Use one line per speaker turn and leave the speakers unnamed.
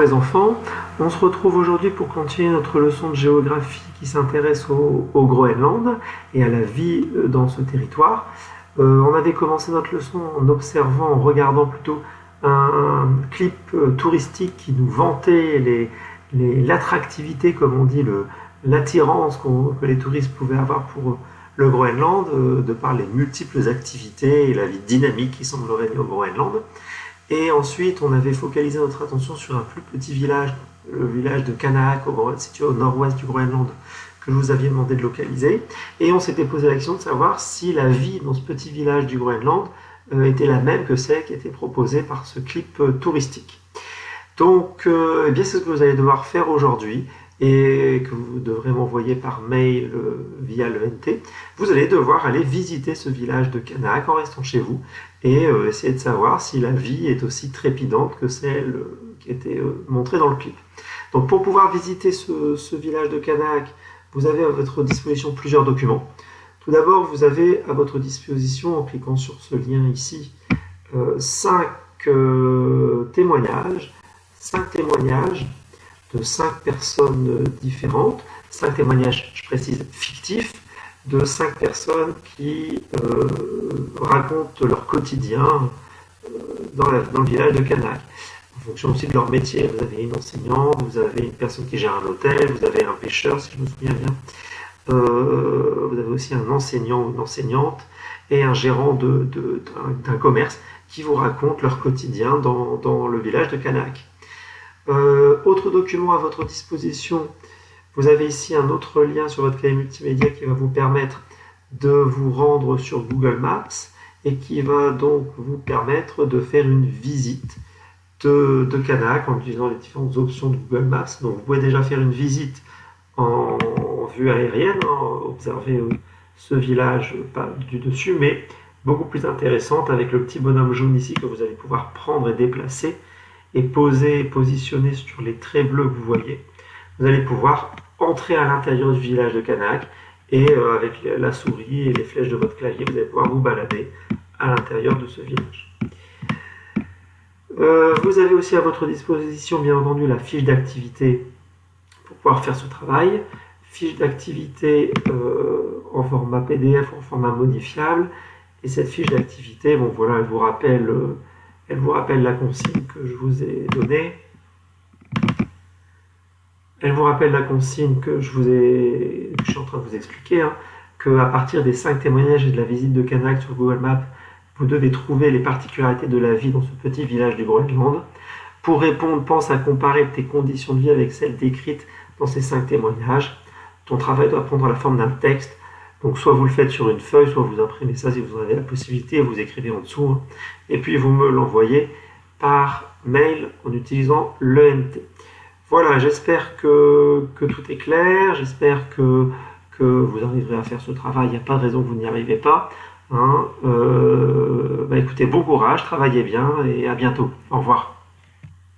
Les enfants, on se retrouve aujourd'hui pour continuer notre leçon de géographie qui s'intéresse au Groenland et à la vie dans ce territoire. On avait commencé notre leçon en observant, en regardant plutôt un clip touristique qui nous vantait l'attractivité, comme on dit, l'attirance que les touristes pouvaient avoir pour le Groenland, de par les multiples activités et la vie dynamique qui semble régner au Groenland. Et ensuite, on avait focalisé notre attention sur un plus petit village, le village de Kanaak, situé au nord-ouest du Groenland, que je vous aviez demandé de localiser. Et on s'était posé la question de savoir si la vie dans ce petit village du Groenland était la même que celle qui était proposée par ce clip touristique. Donc, eh bien, c'est ce que vous allez devoir faire aujourd'hui et que vous devrez m'envoyer par mail via l'ENT. Vous allez devoir aller visiter ce village de Kanaak en restant chez vous et essayer de savoir si la vie est aussi trépidante que celle qui était montrée dans le clip. Donc pour pouvoir visiter ce village de Kanaak, vous avez à votre disposition plusieurs documents. Tout d'abord, vous avez à votre disposition, en cliquant sur ce lien ici, 5 témoignages de 5 personnes différentes, 5 témoignages, je précise, fictifs, de 5 personnes qui racontent leur quotidien dans le village de Kanaak. En fonction aussi de leur métier, vous avez une enseignante, vous avez une personne qui gère un hôtel, vous avez un pêcheur, si je me souviens bien, vous avez aussi un enseignant ou une enseignante et un gérant d'un commerce qui vous racontent leur quotidien dans le village de Kanaak. Autre document à votre disposition, vous avez ici un autre lien sur votre cahier multimédia qui va vous permettre de vous rendre sur Google Maps et qui va donc vous permettre de faire une visite de Kanaak en utilisant les différentes options de Google Maps. Donc vous pouvez déjà faire une visite en vue aérienne, observer ce village pas du dessus, mais beaucoup plus intéressante avec le petit bonhomme jaune ici que vous allez pouvoir prendre et déplacer et positionner sur les traits bleus que vous voyez. Vous allez pouvoir entrer à l'intérieur du village de Kanaak et avec la souris et les flèches de votre clavier, vous allez pouvoir vous balader à l'intérieur de ce village. Vous avez aussi à votre disposition, bien entendu, la fiche d'activité pour pouvoir faire ce travail. Fiche d'activité en format PDF ou en format modifiable. Et cette fiche d'activité, bon voilà, elle vous rappelle la consigne que je vous ai donnée. Elle vous rappelle la consigne que je suis en train de vous expliquer, qu'à partir des 5 témoignages et de la visite de Kanaak sur Google Maps, vous devez trouver les particularités de la vie dans ce petit village du Groenland. Pour répondre, pense à comparer tes conditions de vie avec celles décrites dans ces 5 témoignages. Ton travail doit prendre la forme d'un texte. Donc soit vous le faites sur une feuille, soit vous imprimez ça si vous en avez la possibilité, vous écrivez en dessous, et puis vous me l'envoyez par mail en utilisant l'ENT. Voilà, j'espère que tout est clair, j'espère que vous arriverez à faire ce travail, il n'y a pas de raison que vous n'y arrivez pas. Écoutez, bon courage, travaillez bien et à bientôt. Au revoir.